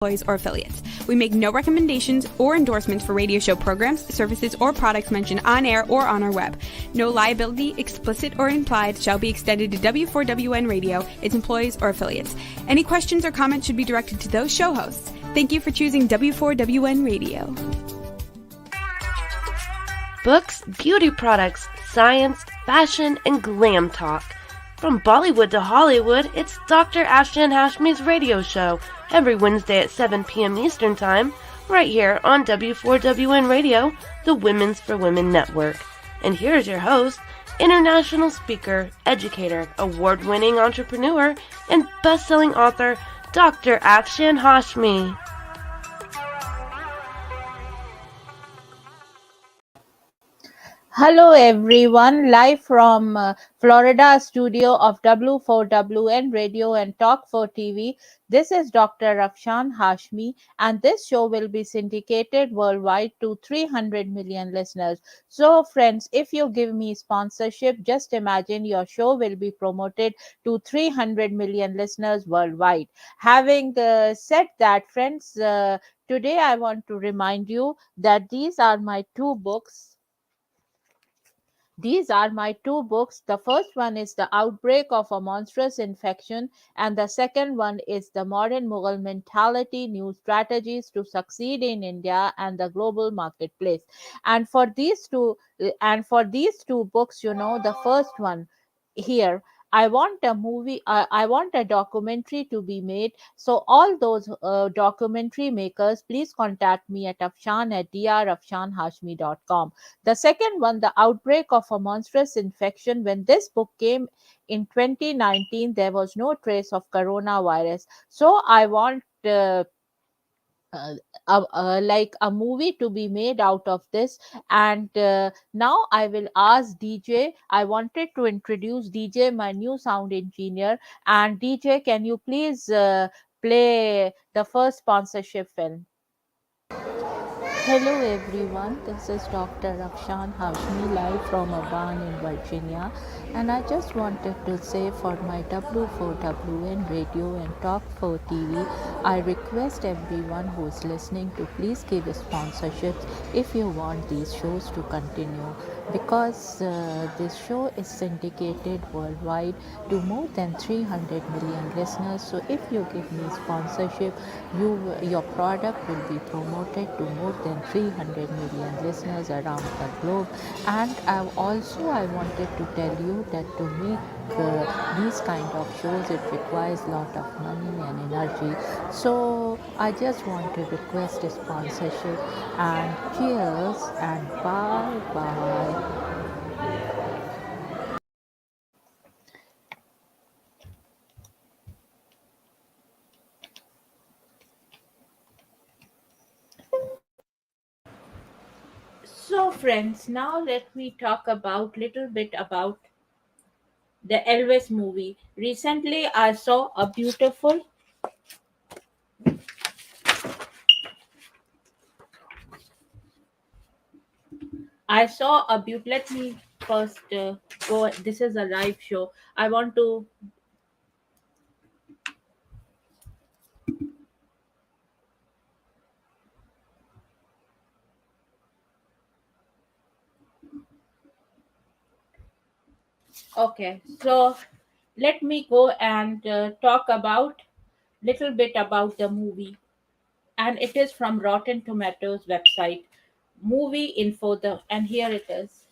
employees, or affiliates. We make no recommendations or endorsements for radio show programs, services, or products mentioned on air or on our web. No liability, explicit or implied, shall be extended to W4WN Radio, its employees, or affiliates. Any questions or comments should be directed to those show hosts. Thank you for choosing W4WN Radio. Books, beauty products, science, fashion, and glam talk. From Bollywood to Hollywood, it's Dr. Afshan Hashmi's radio show every Wednesday at 7 p.m. Eastern Time, right here on W4WN Radio, the Women's for Women network. And here's your host, international speaker, educator, award-winning entrepreneur, and best-selling author, Dr. Afshan Hashmi. Hello everyone, live from Florida studio of W4WN Radio and Talk 4 TV. This is Dr. Afshan Hashmi, and this show will be syndicated worldwide to 300 million listeners. So friends, if you give me sponsorship, just imagine your show will be promoted to 300 million listeners worldwide. Having said that, friends, today I want to remind you that these are my two books. These are my two books. The first one is The Outbreak of a Monstrous Infection, and the second one is The Modern Mughal Mentality, New Strategies to Succeed in India and the Global Marketplace. And for these two books, the first one here, I want a movie, I want a documentary to be made. So all those documentary makers, please contact me at afshan@drafshanhashmi.com. The second one, The Outbreak of a Monstrous Infection. When this book came in 2019, there was no trace of coronavirus. So I want like a movie to be made out of this. And now I will ask DJ. I wanted to introduce DJ, my new sound engineer. And DJ, can you please play the first sponsorship film? Hello everyone, this is Dr. Afshan Hashmi live from a barn in Virginia, and I just wanted to say for my W4WN Radio and Talk 4 TV, I request everyone who is listening to please give sponsorships if you want these shows to continue, because this show is syndicated worldwide to more than 300 million listeners. So if you give me sponsorship, your product will be promoted to more than 300 million listeners around the globe. And I wanted to tell you that to make these kind of shows, it requires a lot of money and energy. So I just want to request a sponsorship, and cheers and bye bye. So friends, now let me talk about little bit about the Elvis movie. Recently I saw a beautiful let me first go. This is a live show. I want to Okay, so let me go and talk about little bit about the movie, and it is from Rotten Tomatoes website, movie info. And here it is.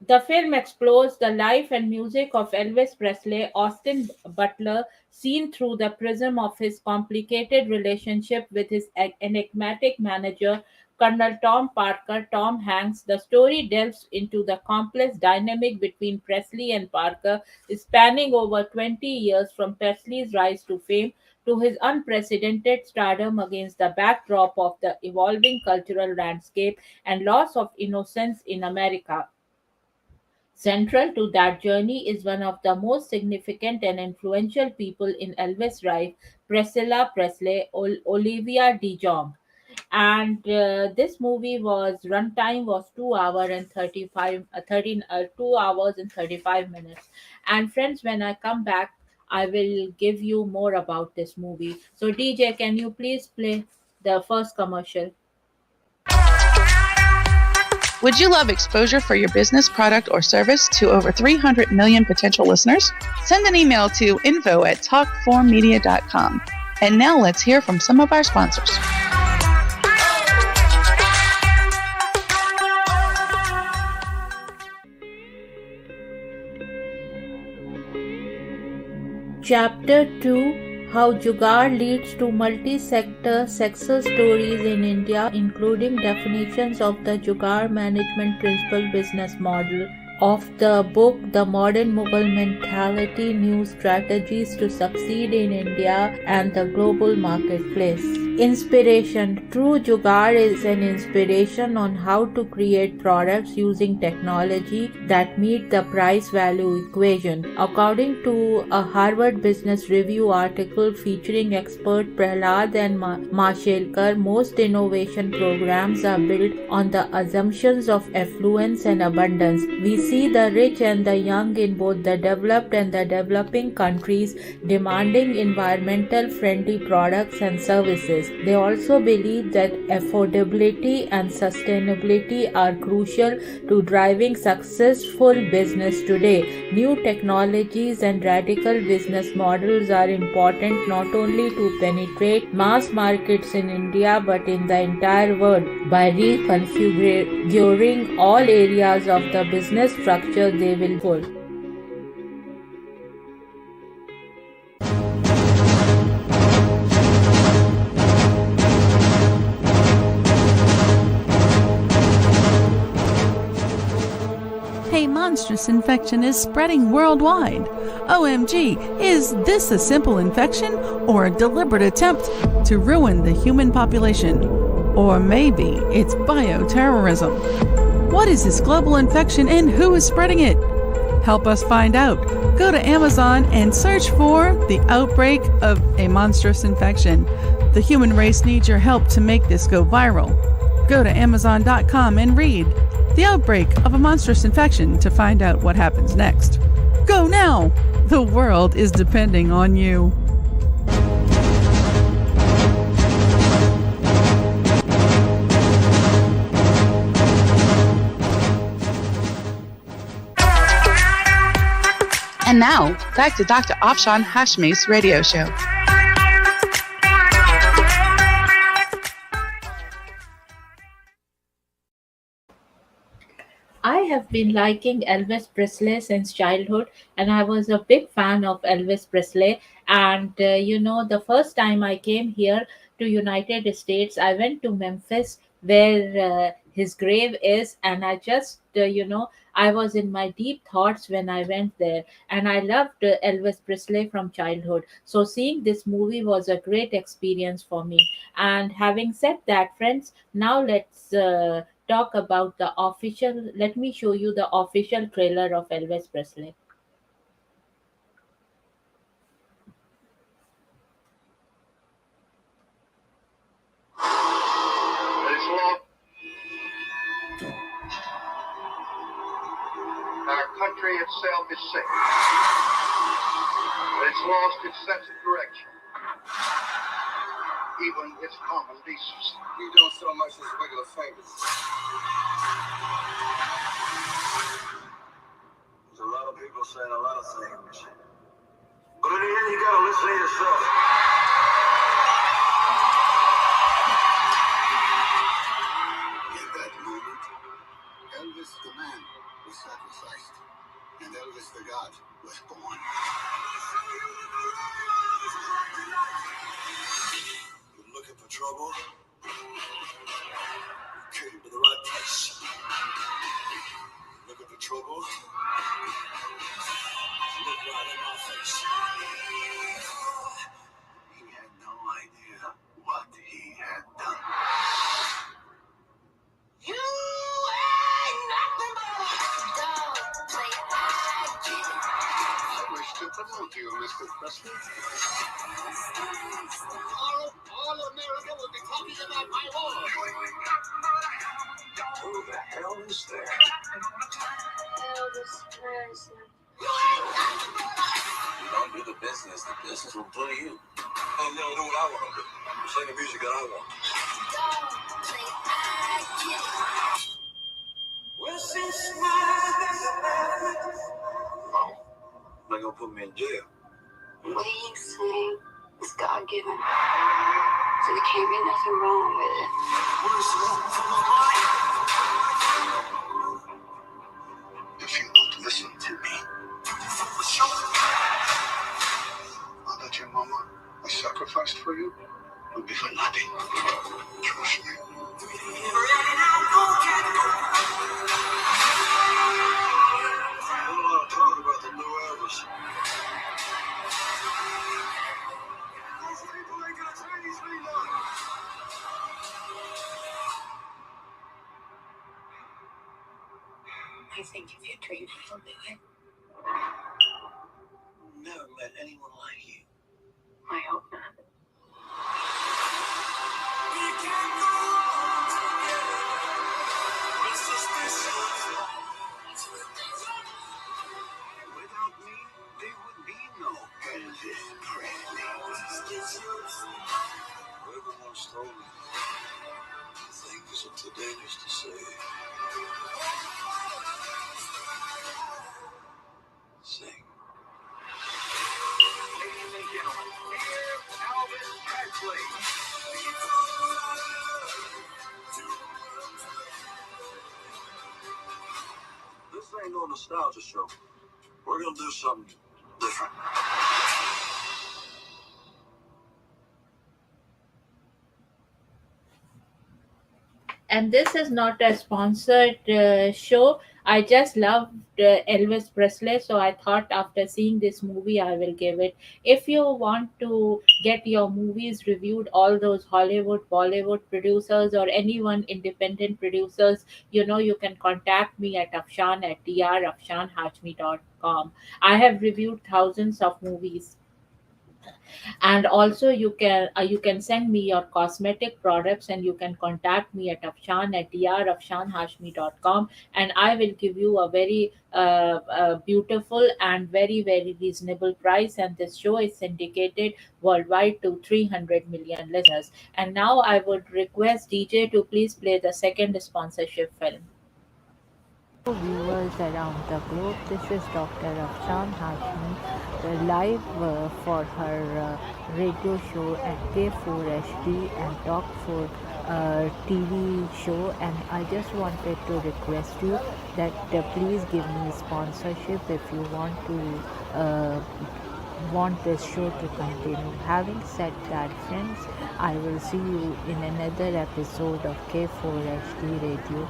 The film explores the life and music of Elvis Presley, Austin Butler, seen through the prism of his complicated relationship with his enigmatic manager, Colonel Tom Parker, Tom Hanks. The story delves into the complex dynamic between Presley and Parker, spanning over 20 years from Presley's rise to fame to his unprecedented stardom against the backdrop of the evolving cultural landscape and loss of innocence in America. Central to that journey is one of the most significant and influential people in Elvis' life, Priscilla Presley, Olivia de-Jong. And this movie was runtime was 2 hours and 35 2 hours and 35 minutes. And friends, when I come back, I will give you more about this movie. So, DJ, can you please play the first commercial? Would you love exposure for your business, product, or service to over 300 million potential listeners? Send an email to info@talk4media.com. And now let's hear from some of our sponsors. Chapter 2: How Jugaad leads to multi-sector success stories in India, including definitions of the Jugaad management principle business model. Of the book The Modern Mughal Mentality, New Strategies to Succeed in India and the Global Marketplace. Inspiration: True Jugaad is an inspiration on how to create products using technology that meet the price-value equation. According to a Harvard Business Review article featuring expert Prahlad and Mashelkar, most innovation programs are built on the assumptions of affluence and abundance. We see the rich and the young in both the developed and the developing countries demanding environmental friendly products and services. They also believe that affordability and sustainability are crucial to driving successful business today. New technologies and radical business models are important not only to penetrate mass markets in India but in the entire world. By reconfiguring all areas of the business structure, they will pull. A monstrous infection is spreading worldwide. OMG, is this a simple infection or a deliberate attempt to ruin the human population? Or maybe it's bioterrorism. What is this global infection and who is spreading it? Help us find out. Go to Amazon and search for The Outbreak of a Monstrous Infection. The human race needs your help to make this go viral. Go to Amazon.com and read The Outbreak of a Monstrous Infection to find out what happens next. Go now! The world is depending on you. And now, back to Dr. Afshan Hashmi's radio show. I have been liking Elvis Presley since childhood, and I was a big fan of Elvis Presley. And the first time I came here to United States, I went to Memphis, where his grave is, and I just I was in my deep thoughts when I went there, and I loved Elvis Presley from childhood. So seeing this movie was a great experience for me. And having said that, friends, now let's talk about the official. Let me show you the official trailer of Elvis Presley. Our country itself is sick. It's lost its sense of direction, even its common decency. You don't so much as wiggle a finger. There's a lot of people saying a lot of things, but in the end, you gotta listen to yourself. In that moment, Elvis the man was sacrificed, and Elvis the God was born. You're looking for trouble? You came to the right place. Looking for trouble? Look right in my face. He had no idea what he had done. You ain't nothing but a dog. Play it like you. I wish to promote you, Mr. Presley. Tomorrow, all America will be talking about my war. Who the hell is there? Elvis Presley. You don't do the business in front of you. I'm gonna do what I want to do. Sing the music that I want. Well, since no, they're gonna put me in jail. What you sing is God given. So there can't be nothing wrong with it. What is wrong for my life? If you don't listen to me, all that your mama was sacrificed for you will be for nothing. Trust me. I don't want to talk about the new Elvis. Those people ain't gonna Chinese me now. I think if you treat me for living. Never met anyone like you. I hope not. We can go on together. It's just this without me, there would be no Elvis Presley. Whoever once told me things are too dangerous to say. Sing. Ladies and gentlemen, here's Elvis Presley. This ain't no nostalgia show. We're gonna do something different. And this is not a sponsored show. I just loved Elvis Presley, so I thought after seeing this movie, I will give it. If you want to get your movies reviewed, all those Hollywood, Bollywood producers, or anyone independent producers, you can contact me at Afshan at drafshanhashmi.com. I have reviewed thousands of movies, and also you can send me your cosmetic products, and you can contact me at afshan at drafshanhashmi.com, and I will give you a very beautiful and very very reasonable price. And this show is syndicated worldwide to 300 million listeners. And now I would request DJ to please play the second sponsorship film. Viewers around the globe, this is Dr. Afshan Hashmi, live for her radio show at K4HD and Talk 4 TV show. And I just wanted to request you that please give me sponsorship if you want this show to continue. Having said that, friends, I will see you in another episode of K4HD Radio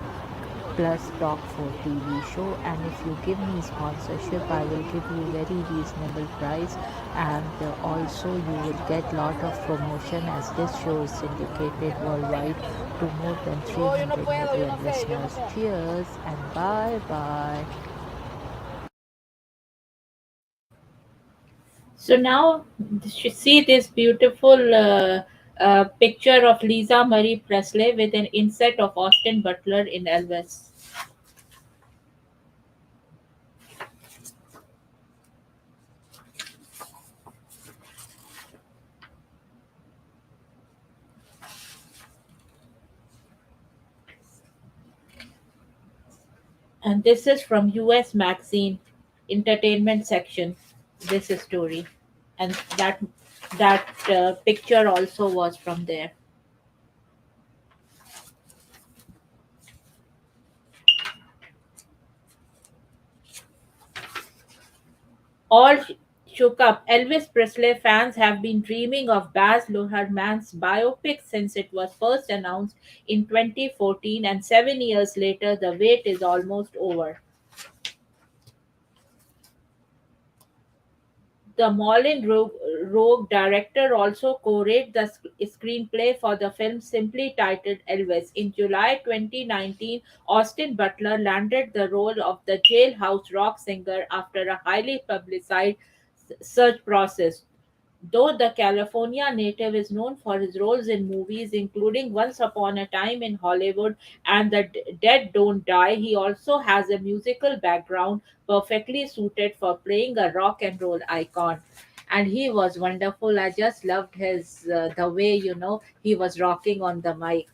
plus Talk for TV show. And if you give me sponsorship, I will give you very reasonable price, and also you will get lot of promotion, as this show is syndicated worldwide to more than 300 million listeners. Cheers and bye bye. So now you see this beautiful picture of Lisa Marie Presley with an inset of Austin Butler in Elvis. And this is from US Magazine entertainment section, this is story. And that picture also was from there. All shook up. Elvis Presley fans have been dreaming of Baz Luhrmann's biopic since it was first announced in 2014, and 7 years later the wait is almost over. The Rogue director also co-wrote the screenplay for the film, simply titled Elvis. In July 2019, Austin Butler landed the role of the jailhouse rock singer after a highly publicized search process. Though the California native is known for his roles in movies including Once Upon a Time in Hollywood and The Dead Don't Die, he also has a musical background perfectly suited for playing a rock and roll icon. and he was wonderful. I just loved his the way he was rocking on the mic.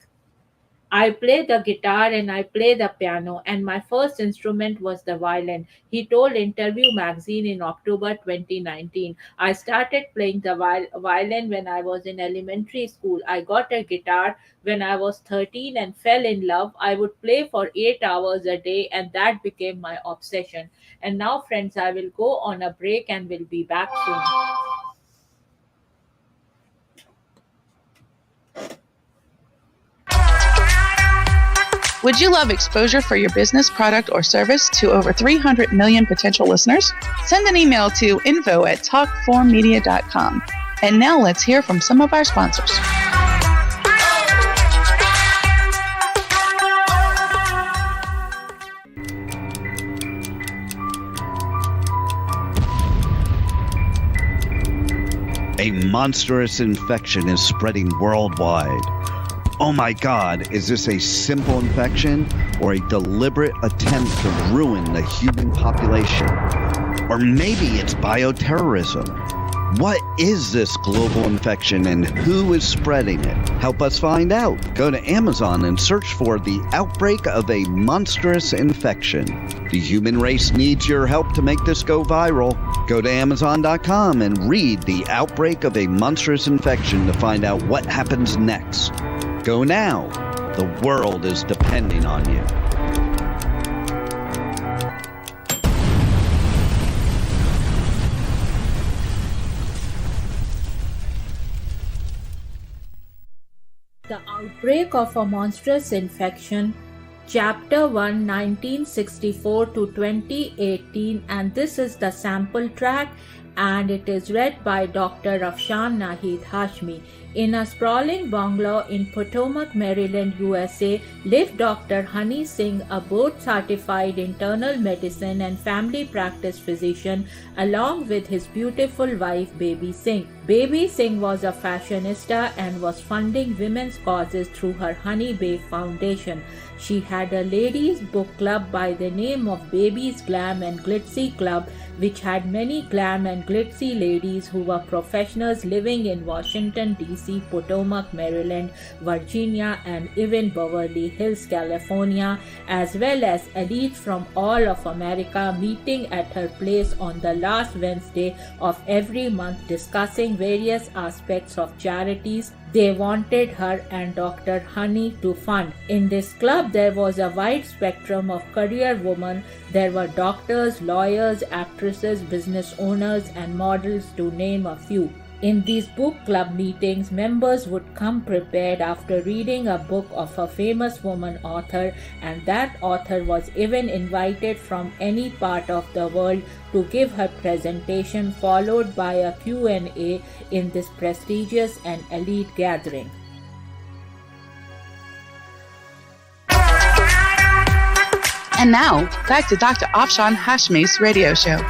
I play the guitar and I play the piano, and my first instrument was the violin. He told Interview magazine in October 2019. I started playing the violin when I was in elementary school. I got a guitar when I was 13 and fell in love. I would play for 8 hours a day, and that became my obsession. And now, friends, I will go on a break and will be back soon. Would you love exposure for your business, product, or service to over 300 million potential listeners? Send an email to info@talk4media.com. And now let's hear from some of our sponsors. A monstrous infection is spreading worldwide. Oh my God, is this a simple infection or a deliberate attempt to ruin the human population? Or maybe it's bioterrorism. What is this global infection and who is spreading it? Help us find out. Go to Amazon and search for the outbreak of a monstrous infection. The human race needs your help to make this go viral. Go to Amazon.com and read The Outbreak of a Monstrous Infection to find out what happens next. Go now. The world is depending on you. The Outbreak of a Monstrous Infection, Chapter 1, 1964 to 2018, and this is the sample track, and it is read by Dr. Afshan Hashmi. In a sprawling bungalow in Potomac, Maryland, USA, lived Dr. Honey Singh, a board-certified internal medicine and family practice physician, along with his beautiful wife, Baby Singh. Baby Singh was a fashionista and was funding women's causes through her Honey Bay Foundation. She had a ladies' book club by the name of Baby's Glam and Glitzy Club, which had many glam and glitzy ladies who were professionals living in Washington, D.C., Potomac, Maryland, Virginia, and even Beverly Hills, California, as well as elites from all of America meeting at her place on the last Wednesday of every month, discussing various aspects of charities they wanted her and Dr. Honey to fund. In this club, there was a wide spectrum of career women. There were doctors, lawyers, actresses, business owners, and models, to name a few. In these book club meetings, members would come prepared after reading a book of a famous woman author, and that author was even invited from any part of the world to give her presentation, followed by a Q&A in this prestigious and elite gathering. And now, back to Dr. Afshan Hashmi's radio show.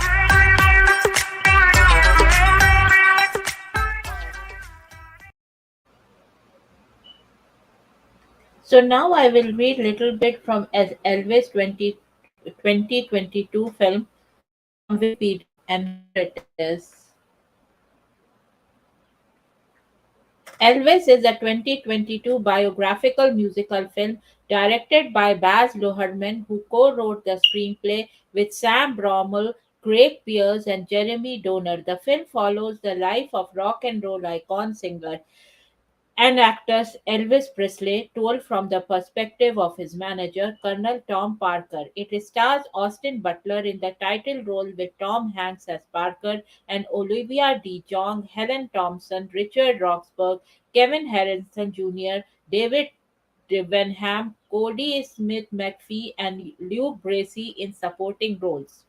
So now I will read a little bit from Elvis 2022 film from Wikipedia, and here it is. Elvis is a 2022 biographical musical film directed by Baz Luhrmann, who co-wrote the screenplay with Sam Bromell, Craig Pearce, and Jeremy Donner. The film follows the life of rock and roll icon, singer, and actor Elvis Presley, told from the perspective of his manager, Colonel Tom Parker. It stars Austin Butler in the title role with Tom Hanks as Parker and Olivia de-Jong, Helen Thompson, Richard Roxburgh, Kevin Harrison Jr., David Wenham, Cody Smith McPhee, and Luke Bracey in supporting roles.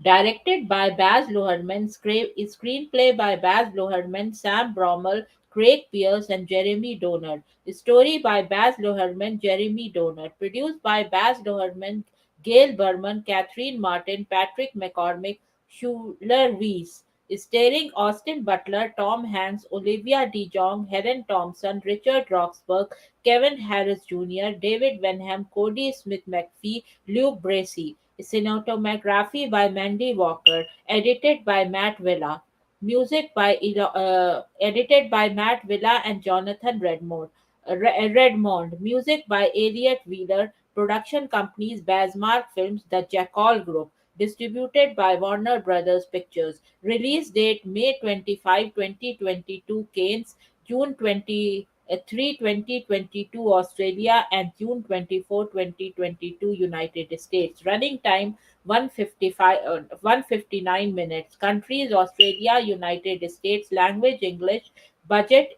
Directed by Baz Luhrmann, screenplay by Baz Luhrmann, Sam Bromell, Craig Pearce, and Jeremy Donner. Story by Baz Luhrmann, Jeremy Donner. Produced by Baz Luhrmann, Gail Berman, Catherine Martin, Patrick McCormick, Schuler Weiss. Starring Austin Butler, Tom Hanks, Olivia de-Jong, Helen Thompson, Richard Roxburgh, Kevin Harris Jr., David Wenham, Cody Smith McPhee, Luke Bracey. Cinematography by Mandy Walker. Edited by Matt Villa. Edited by Matt Villa and Jonathan Redmond. Music by Elliot Wheeler. Production companies Bazmark Films, the Jackal Group. Distributed by Warner Brothers Pictures. Release date May 25, 2022, Cairns, June 3, 2022, Australia, and June 24, 2022, United States. Running time 159 minutes. Countries Australia, United States. Language English. Budget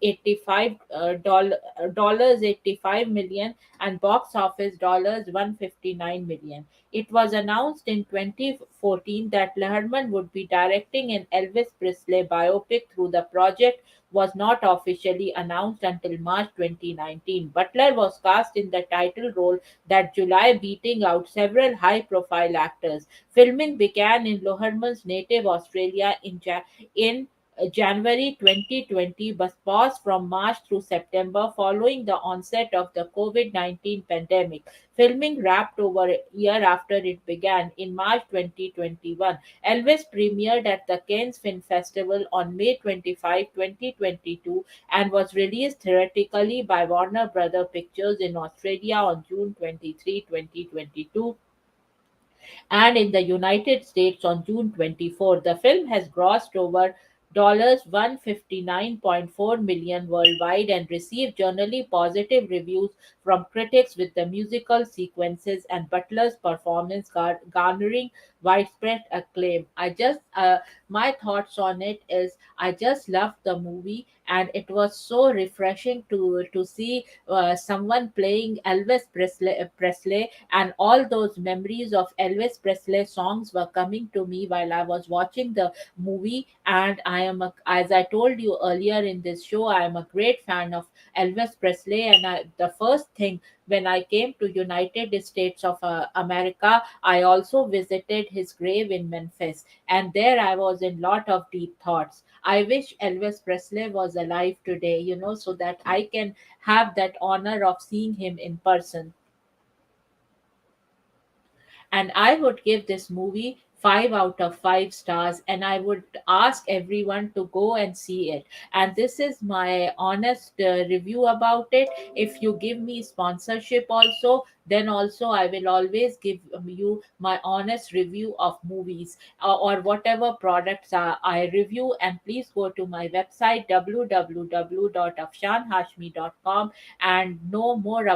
dollars 85 million, and box office dollars 159 million. It was announced in 2014 that Luhrmann would be directing an Elvis Presley biopic. Through the project was not officially announced until March 2019. Butler was cast in the title role that July, beating out several high-profile actors. Filming began in Luhrmann's native Australia in January 2020, but paused from March through September following the onset of the COVID-19 pandemic. Filming wrapped over a year after it began in March 2021. Elvis premiered at the Cannes Film Festival on May 25, 2022, and was released theatrically by Warner Brothers Pictures in Australia on June 23, 2022, and in the United States on June 24. The film has grossed over $159.4 million worldwide and received generally positive reviews from critics, with the musical sequences and Butler's performance garnering widespread acclaim. My thoughts on it is I just loved the movie, and it was so refreshing to see someone playing Presley, and all those memories of Elvis Presley songs were coming to me while I was watching the movie. And as I told you earlier in this show, I am a great fan of Elvis Presley, and the first thing when I came to United States of America, I also visited his grave in Memphis, and there I was in lot of deep thoughts. I wish Elvis Presley was alive today, so that I can have that honor of seeing him in person. And I would give this movie 5 out of 5 stars, and I would ask everyone to go and see it. And this is my honest review about it. If you give me sponsorship also, then also I will always give you my honest review of movies, or whatever products I review. And please go to my website www.afshanhashmi.com and know more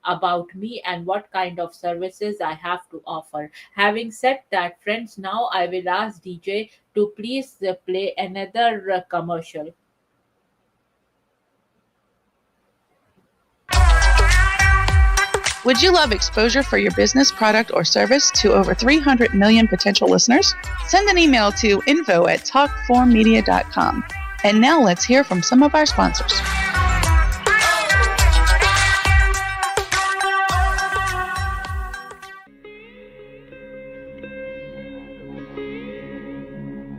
about me and what kind of services I have to offer. Having said that, friends, now I will ask DJ to please play another commercial. Would you love exposure for your business, product, or service to over 300 million potential listeners? Send an email to info@talk4media.com. And now let's hear from some of our sponsors.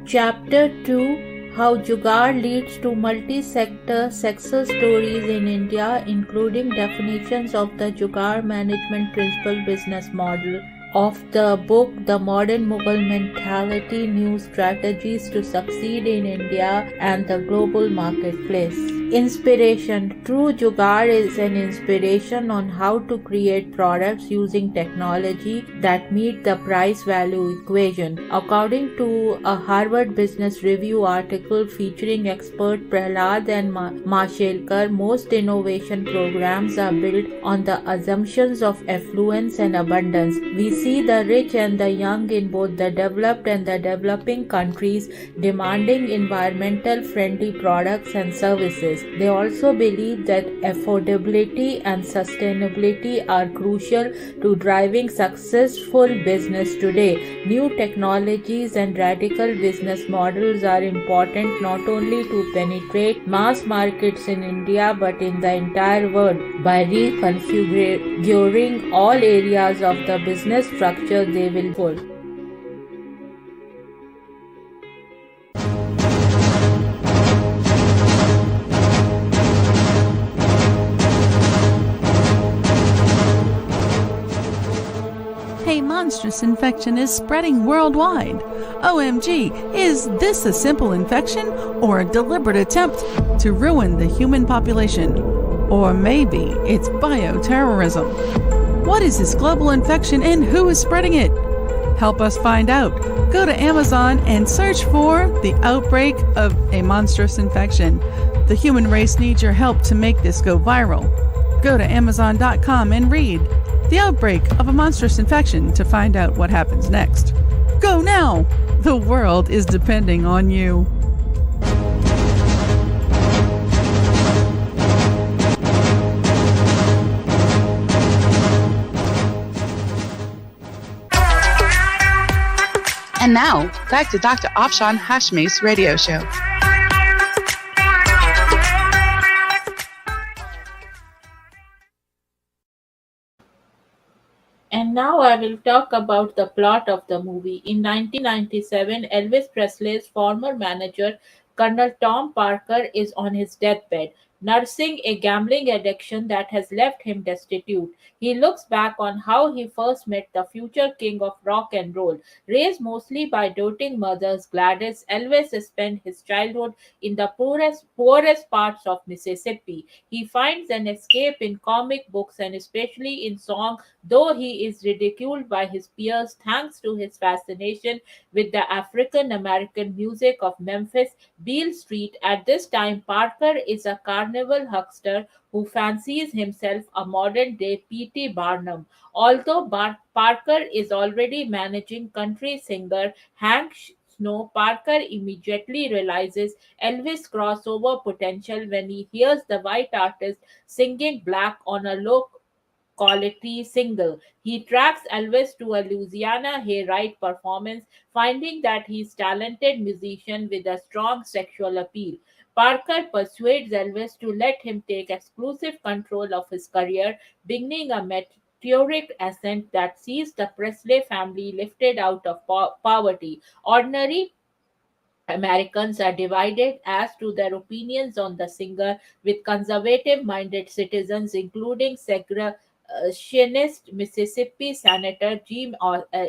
Chapter 2: How Jugaad leads to multi-sector success stories in India, including definitions of the Jugaad management principle business model. Of the book The Modern Mughal Mentality, New Strategies to Succeed in India and the Global Marketplace. Inspiration: True Jugaad is an inspiration on how to create products using technology that meet the price-value equation. According to a Harvard Business Review article featuring expert Prahlad and Mashelkar, most innovation programs are built on the assumptions of affluence and abundance. We see the rich and the young in both the developed and the developing countries demanding environmental friendly products and services. They also believe that affordability and sustainability are crucial to driving successful business today. New technologies and radical business models are important not only to penetrate mass markets in India but in the entire world. By reconfiguring all areas of the business structure, they will pull. monstrous infection is spreading worldwide. OMG, is this a simple infection or a deliberate attempt to ruin the human population? Or maybe it's bioterrorism. What is this global infection and who is spreading it? Help us find out. Go to Amazon and search for The Outbreak of a Monstrous Infection. The human race needs your help to make this go viral. Go to Amazon.com and read The Outbreak of a Monstrous Infection to find out what happens next. Go now! The world is depending on you. And now, back to Dr. Afshan Hashmi's radio show. And now I will talk about the plot of the movie. In 1997, Elvis Presley's former manager, Colonel Tom Parker, is on his deathbed, nursing a gambling addiction that has left him destitute. He looks back on how he first met the future king of rock and roll. Raised mostly by doting mothers Gladys, Elvis spent his childhood in the poorest parts of Mississippi. He finds an escape in comic books and especially in song, though he is ridiculed by his peers thanks to his fascination with the African American music of Memphis, Beale Street. At this time, Parker is a carnival huckster who fancies himself a modern day P.T. Barnum. Although Parker is already managing country singer Hank Snow, Parker immediately realizes Elvis' crossover potential when he hears the white artist singing black on a low quality single. He tracks Elvis to a Louisiana hayride performance, finding that he's talented musician with a strong sexual appeal. Parker persuades Elvis to let him take exclusive control of his career, beginning a meteoric ascent that sees the Presley family lifted out of poverty. Ordinary Americans are divided as to their opinions on the singer, with conservative minded citizens, including segregationist Mississippi Senator Jim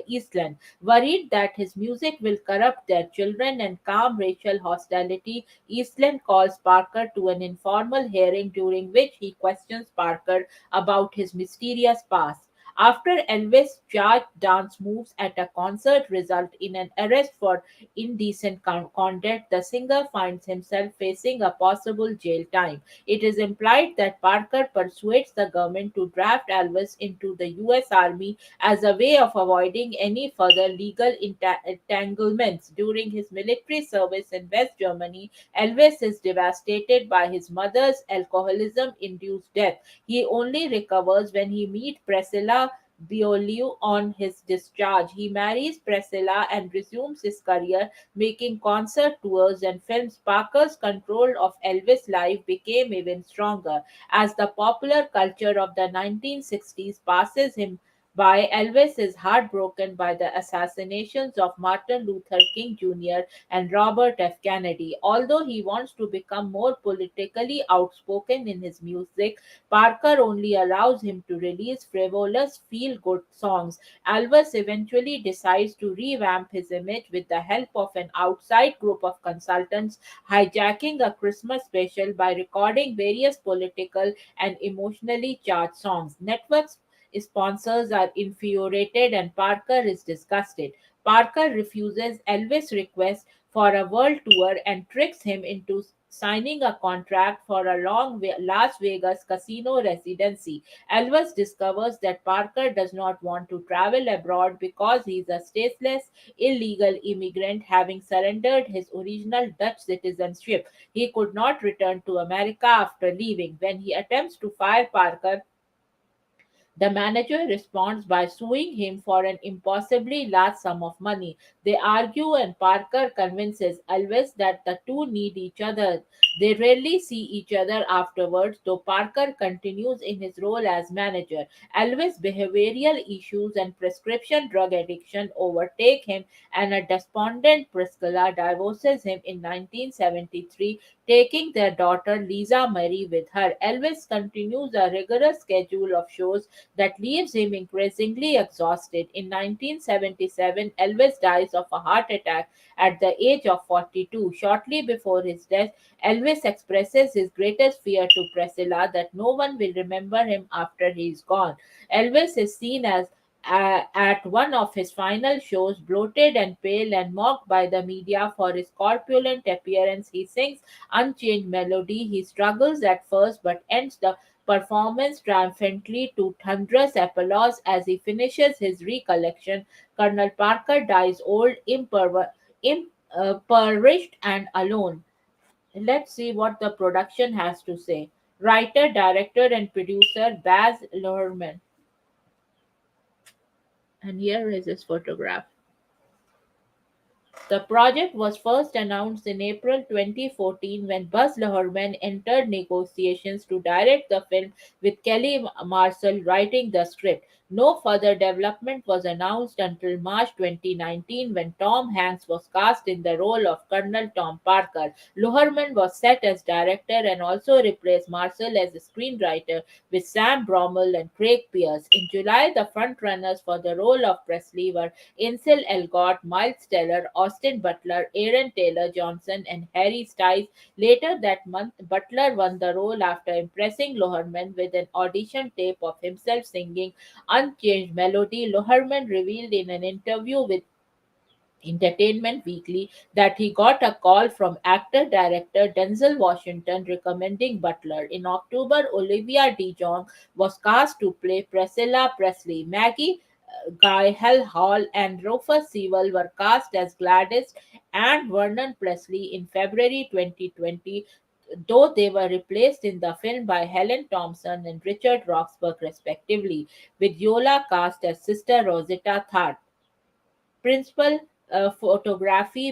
Eastland, worried that his music will corrupt their children and calm racial hostility. Eastland calls Parker to an informal hearing during which he questions Parker about his mysterious past. After Elvis' charged dance moves at a concert result in an arrest for indecent conduct, the singer finds himself facing a possible jail time. It is implied that Parker persuades the government to draft Elvis into the U.S. Army as a way of avoiding any further legal entanglements. During his military service in West Germany, Elvis is devastated by his mother's alcoholism induced death. He only recovers when he meets Priscilla Beaulieu on his discharge. He marries Priscilla and resumes his career, making concert tours and films. Parker's control of Elvis' life became even stronger. As the popular culture of the 1960s passes him by, Elvis is heartbroken by the assassinations of Martin Luther King Jr. and Robert F. Kennedy. Although he wants to become more politically outspoken in his music, Parker only allows him to release frivolous, feel good songs. Elvis eventually decides to revamp his image with the help of an outside group of consultants, hijacking a Christmas special by recording various political and emotionally charged songs. Networks sponsors are infuriated and Parker is disgusted. Parker refuses Elvis' request for a world tour and tricks him into signing a contract for a Las Vegas casino residency. Elvis discovers that Parker does not want to travel abroad because he is a stateless, illegal immigrant, having surrendered his original Dutch citizenship. He could not return to America after leaving. When he attempts to fire Parker, the manager responds by suing him for an impossibly large sum of money. They argue, and Parker convinces Elvis that the two need each other. They rarely see each other afterwards, though Parker continues in his role as manager. Elvis' behavioral issues and prescription drug addiction overtake him, and a despondent Priscilla divorces him in 1973, taking their daughter Lisa Marie with her. Elvis continues a rigorous schedule of shows that leaves him increasingly exhausted. In 1977, Elvis dies of a heart attack at the age of 42. Shortly before his death, Elvis expresses his greatest fear to Priscilla that no one will remember him after he is gone. Elvis is seen as at one of his final shows, bloated and pale and mocked by the media for his corpulent appearance. He sings unchanged melody. He struggles at first but ends the performance triumphantly to thunderous applause as he finishes his recollection. Colonel Parker dies old, impoverished, and alone. Let's see what the production has to say. Writer, director, and producer Baz Luhrmann. And here is his photograph. The project was first announced in April 2014 when Baz Luhrmann entered negotiations to direct the film, with Kelly Marshall writing the script. No further development was announced until March 2019 when Tom Hanks was cast in the role of Colonel Tom Parker. Luhrmann was set as director and also replaced Marshall as a screenwriter with Sam Bromell and Craig Pearce. In July, the frontrunners for the role of Presley were Ansel Elgort, Miles Teller, Austin Butler, Aaron Taylor Johnson, and Harry Styles. Later that month, Butler won the role after impressing Luhrmann with an audition tape of himself singing unchanged melody. Luhrmann revealed in an interview with Entertainment Weekly that he got a call from actor director Denzel Washington recommending Butler. In October, Olivia de Jong was cast to play Priscilla Presley. Maggie Hall and Rufus Sewell were cast as Gladys and Vernon Presley in February 2020, though they were replaced in the film by Helen Thompson and Richard Roxburgh, respectively, with Yola cast as Sister Rosetta Tharpe. Principal photography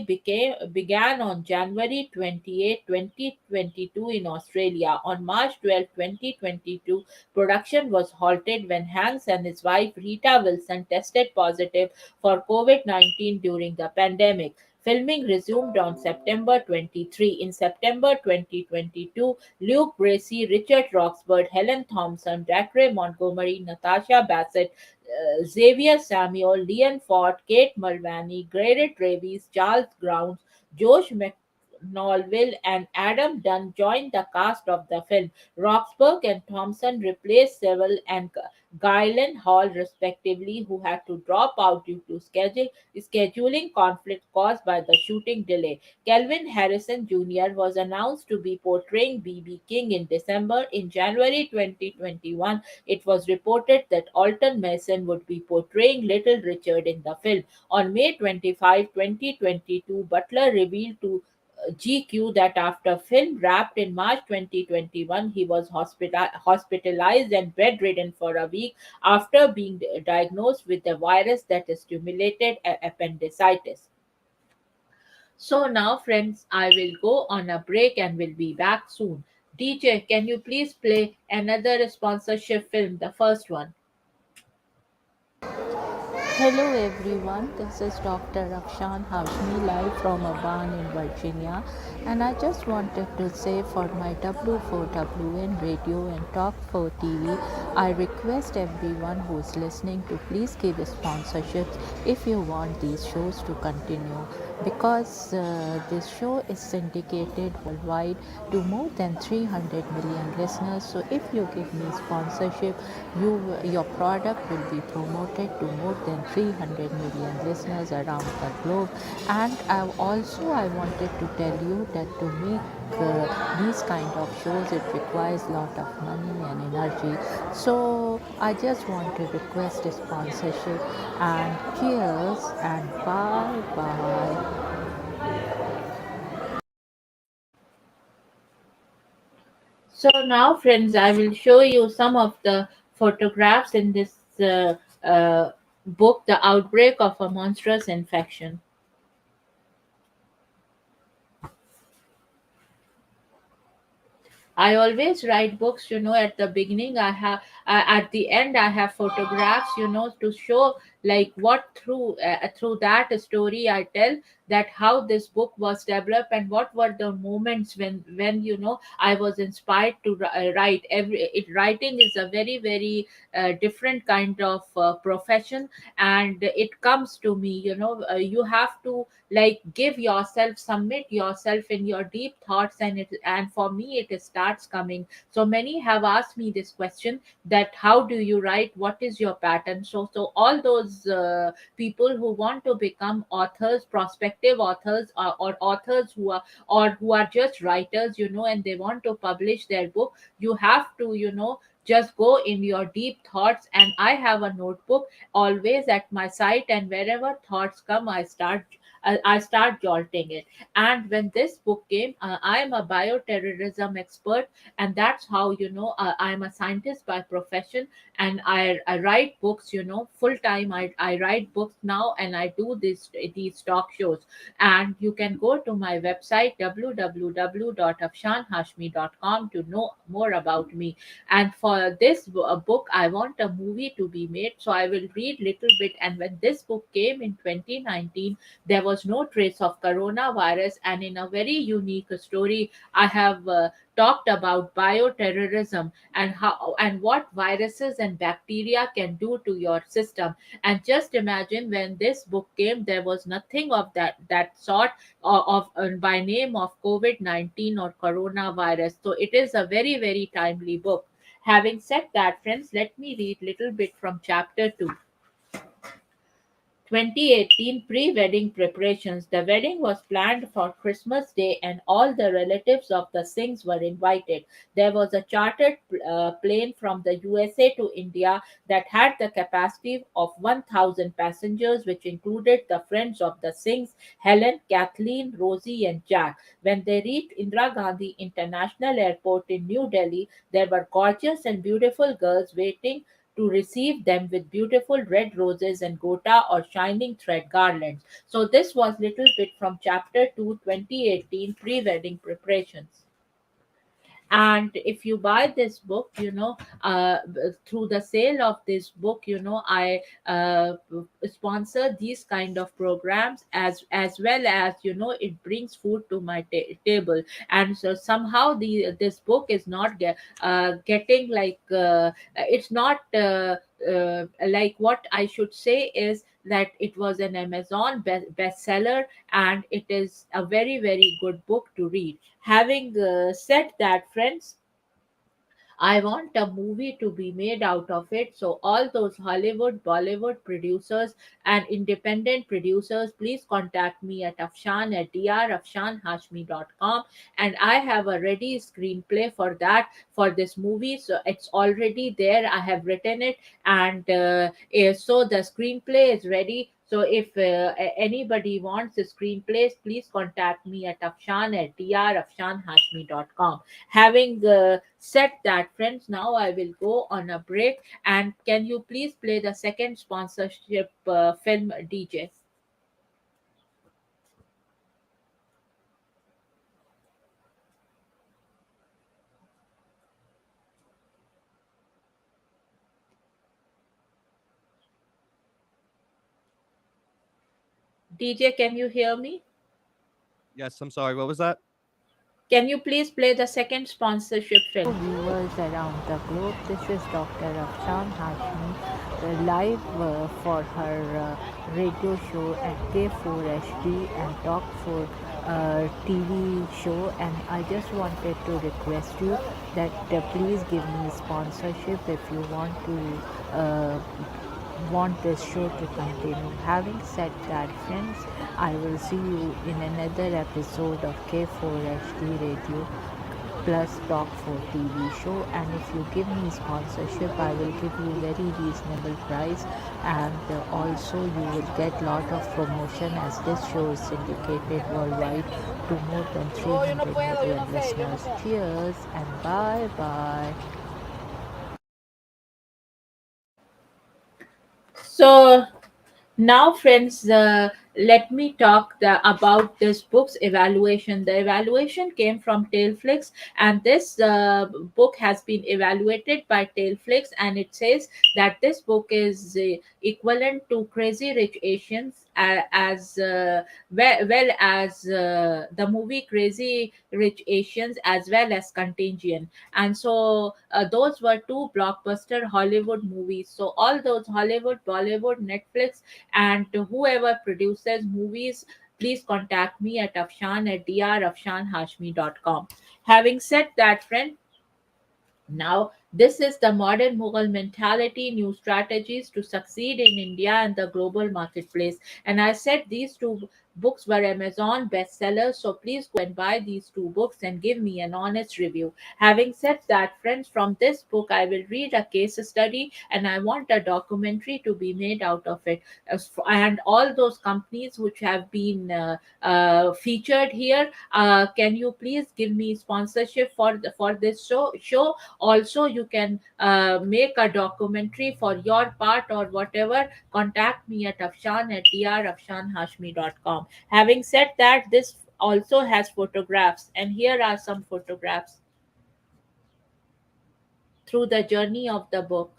began on January 28, 2022 in Australia. On March 12, 2022, production was halted when Hanks and his wife Rita Wilson tested positive for COVID-19 during the pandemic. Filming resumed on September 23. In September 2022, Luke Bracey, Richard Roxburgh, Helen Thompson, Dacre Montgomery, Natasha Bassett, Xavier Samuel, Leon Ford, Kate Mulvaney, Garrett Travis, Charles Grounds, Josh McNolville, and Adam Dunn joined the cast of the film. Roxburgh and Thompson replaced Sewell and Guyland Hall, respectively, who had to drop out due to scheduling conflict caused by the shooting delay. Kelvin Harrison Jr. was announced to be portraying B.B. King in December. In January 2021, it was reported that Alton Mason would be portraying Little Richard in the film. On May 25, 2022, Butler revealed to GQ that after film wrapped in March 2021, he was hospitalized and bedridden for a week after being diagnosed with a virus that stimulated appendicitis. So now, friends, I will go on a break and will be back soon. DJ, can you please play another sponsorship film, the first one? Hello everyone, this is Dr. Afshan Hashmi live from a barn in Virginia, and I just wanted to say for my W4WN radio and Talk 4 TV, I request everyone who is listening to please give sponsorships if you want these shows to continue, because this show is syndicated worldwide to more than 300 million listeners. So if you give me sponsorship, your product will be promoted to more than 300 million listeners around the globe. And I wanted to tell you that to make these kind of shows, it requires a lot of money and energy. So I just want to request a sponsorship, and cheers and bye bye. So now, friends, I will show you some of the photographs in this book, The Outbreak of a Monstrous Infection. I always write books, at the beginning I have, at the end I have photographs, to show like what through that story I tell that how this book was developed and what were the moments when I was inspired to write. Writing is a very very different kind of profession, and it comes to me, you have to like give yourself, submit yourself in your deep thoughts, and for me it starts coming. So many have asked me this question, that how do you write, what is your pattern. So all those people who want to become authors, prospective authors, or authors who are just writers, and they want to publish their book, you have to just go in your deep thoughts. And I have a notebook always at my side, and wherever thoughts come, I start jolting it. And when this book came, I am a bioterrorism expert, and that's how I'm a scientist by profession, and I write books, full time. I write books now, and I do these talk shows. And you can go to my website www.afshanhashmi.com to know more about me. And for this book, I want a movie to be made, so I will read little bit. And when this book came in 2019, there was no trace of coronavirus, and in a very unique story, I have talked about bioterrorism and how and what viruses and bacteria can do to your system. And just imagine, when this book came, there was nothing of that sort by name of COVID-19 or coronavirus. So it is a very very timely book. Having said that, friends, let me read little bit from chapter 2. 2018 pre-wedding preparations. The wedding was planned for Christmas Day, and all the relatives of the Singhs were invited. There was a chartered plane from the USA to India that had the capacity of 1,000 passengers, which included the friends of the Singhs, Helen, Kathleen, Rosie, and Jack. When they reached Indira Gandhi International Airport in New Delhi, there were gorgeous and beautiful girls waiting to receive them with beautiful red roses and gota or shining thread garlands. So this was little bit from chapter 2, 2018 pre-wedding preparations. And if you buy this book, through the sale of this book, I sponsor these kind of programs, as well as it brings food to my table. And so somehow this book is not getting like it's not like, what I should say is that it was an Amazon bestseller, and it is a very very good book to read. Having said that, friends, I want a movie to be made out of it. So, all those Hollywood, Bollywood producers and independent producers, please contact me at Afshan at drafshanhashmi.com. And I have a ready screenplay for that, for this movie. So, it's already there. I have written it. And so the screenplay is ready. So if anybody wants the screenplays, please contact me at Afshan at drafshanhashmi.com. Having said that, friends, now I will go on a break. And can you please play the second sponsorship film, DJ? DJ, can you hear me? Yes, I'm sorry. What was that? Can you please play the second sponsorship film? Viewers around the globe, this is Dr. Afshan Hashmi, live for her radio show at K4HD and Talk 4 TV show. And I just wanted to request you that please give me sponsorship if you want this show to continue. Having said that, friends, I will see you in another episode of K4HD Radio plus Talk 4 TV show. And if you give me sponsorship, I will give you very reasonable price, and also you will get lot of promotion, as this show is syndicated worldwide to more than 300 million listeners. Cheers and bye bye. So now, friends, let me talk about this book's evaluation. The evaluation came from Tailflix, and this book has been evaluated by Tailflix, and it says that this book is equivalent to Crazy Rich Asians, as well as the movie Crazy Rich Asians, as well as Contagion. And so those were two blockbuster Hollywood movies. So all those Hollywood, Bollywood, Netflix, and whoever produces movies, please contact me at Afshan at drafshanhashmi.com. Having said that, friend, now, this is the modern Mughal mentality, new strategies to succeed in India and the global marketplace. And I said these two books were Amazon bestsellers, so please go and buy these two books and give me an honest review. Having said that, friends, from this book, I will read a case study and I want a documentary to be made out of it. And all those companies which have been featured here, can you please give me sponsorship for this show? Also, you can make a documentary for your part or whatever. Contact me at Afshan at drafshanhashmi.com. Having said that, this also has photographs, and here are some photographs through the journey of the book.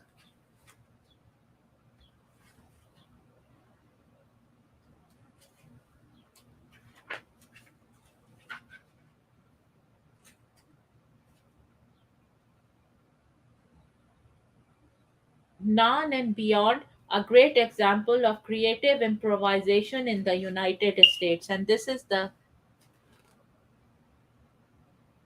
None and Beyond, a great example of creative improvisation in the United States. And this is the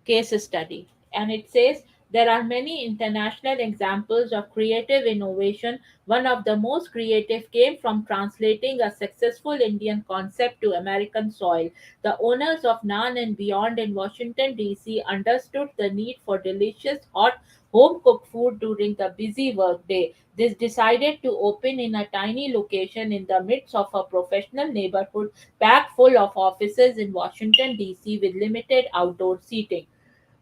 case study. And it says there are many international examples of creative innovation. One of the most creative came from translating a successful Indian concept to American soil. The owners of Naan and Beyond in Washington, D.C. understood the need for delicious, hot, home cooked food during the busy workday. This decided to open in a tiny location in the midst of a professional neighborhood packed full of offices in Washington, D.C., with limited outdoor seating.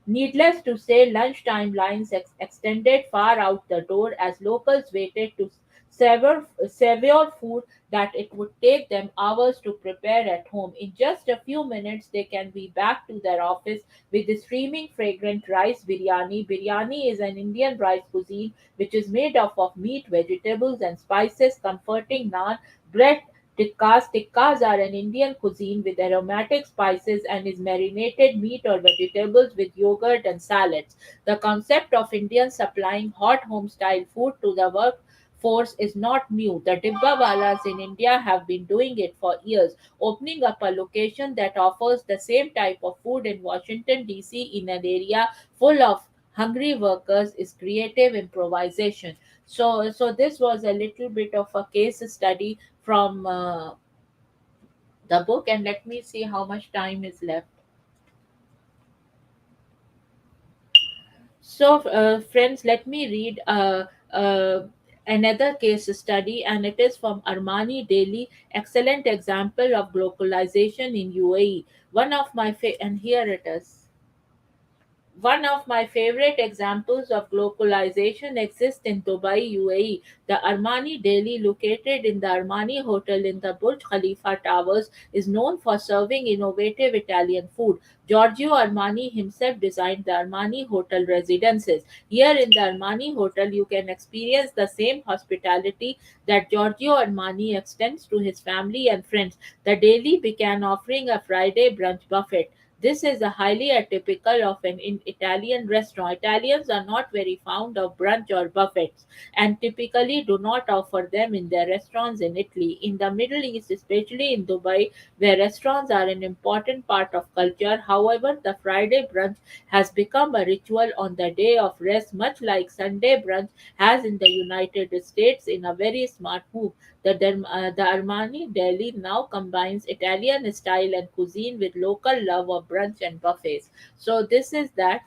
Needless to say, lunchtime lines extended far out the door as locals waited to savor food that it would take them hours to prepare at home. In just a few minutes, they can be back to their office with the steaming, fragrant rice biryani. Biryani is an Indian rice cuisine which is made up of meat, vegetables, and spices, comforting naan, bread, tikkas. Tikkas are an Indian cuisine with aromatic spices and is marinated meat or vegetables with yogurt and salads. The concept of Indians supplying hot home style food to the workforce is not new. The Dibbawalas in India have been doing it for years, opening up a location that offers the same type of food in Washington, D.C. in an area full of hungry workers is creative improvisation. So this was a little bit of a case study from the book, and let me see how much time is left. So, friends, let me read another case study, and it is from Armani Daily, excellent example of globalization in UAE. And here it is. One of my favorite examples of globalization exists in Dubai, UAE. The Armani Daily, located in the Armani Hotel in the Burj Khalifa Towers, is known for serving innovative Italian food. Giorgio Armani himself designed the Armani Hotel residences. Here in the Armani Hotel, you can experience the same hospitality that Giorgio Armani extends to his family and friends. The Daily began offering a Friday brunch buffet. This is a highly atypical of an Italian restaurant. Italians are not very fond of brunch or buffets and typically do not offer them in their restaurants in Italy. In the Middle East, especially in Dubai, where restaurants are an important part of culture, however, the Friday brunch has become a ritual on the day of rest, much like Sunday brunch has in the United States, in a very smart move. The Armani Deli now combines Italian style and cuisine with local love of brunch and buffets. So this is that,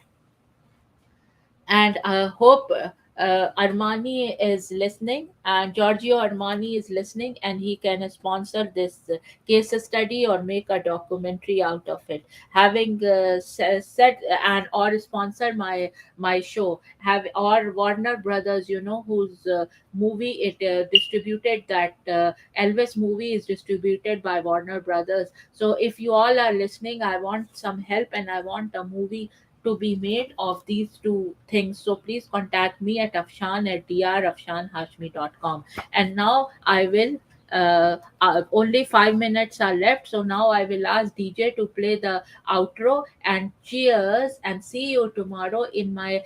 and I hope Armani is listening, and Giorgio Armani is listening, and he can sponsor this case study or make a documentary out of it. Having said and or sponsor my show, have or Warner Brothers, whose movie it distributed, that Elvis movie is distributed by Warner Brothers. So if you all are listening, I want some help, and I want a movie to be made of these two things. So please contact me at afshan@drafshanhashmi.com. And now I will only 5 minutes are left, so now I will ask DJ to play the outro. And cheers, and see you tomorrow in my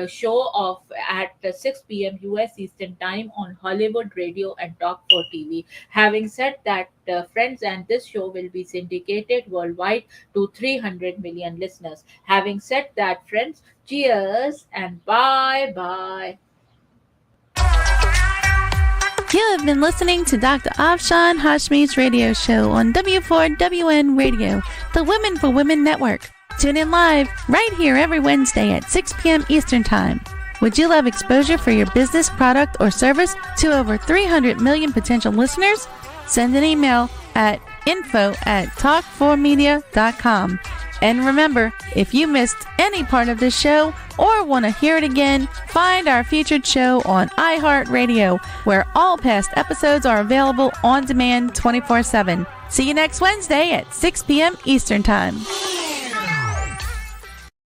show of at 6 p.m. US Eastern Time on Hollywood Radio and Talk 4 TV. Having said that, friends, and this show will be syndicated worldwide to 300 million listeners. Having said that, friends, cheers and bye bye. You have been listening to Dr. Afshan Hashmi's radio show on W4WN Radio, the Women for Women Network. Tune in live right here every Wednesday at 6 p.m. Eastern Time. Would you love exposure for your business, product, or service to over 300 million potential listeners? Send an email at info@talk4media.com. And remember, if you missed any part of this show or want to hear it again, find our featured show on iHeartRadio, where all past episodes are available on demand 24/7. See you next Wednesday at 6 p.m. Eastern Time.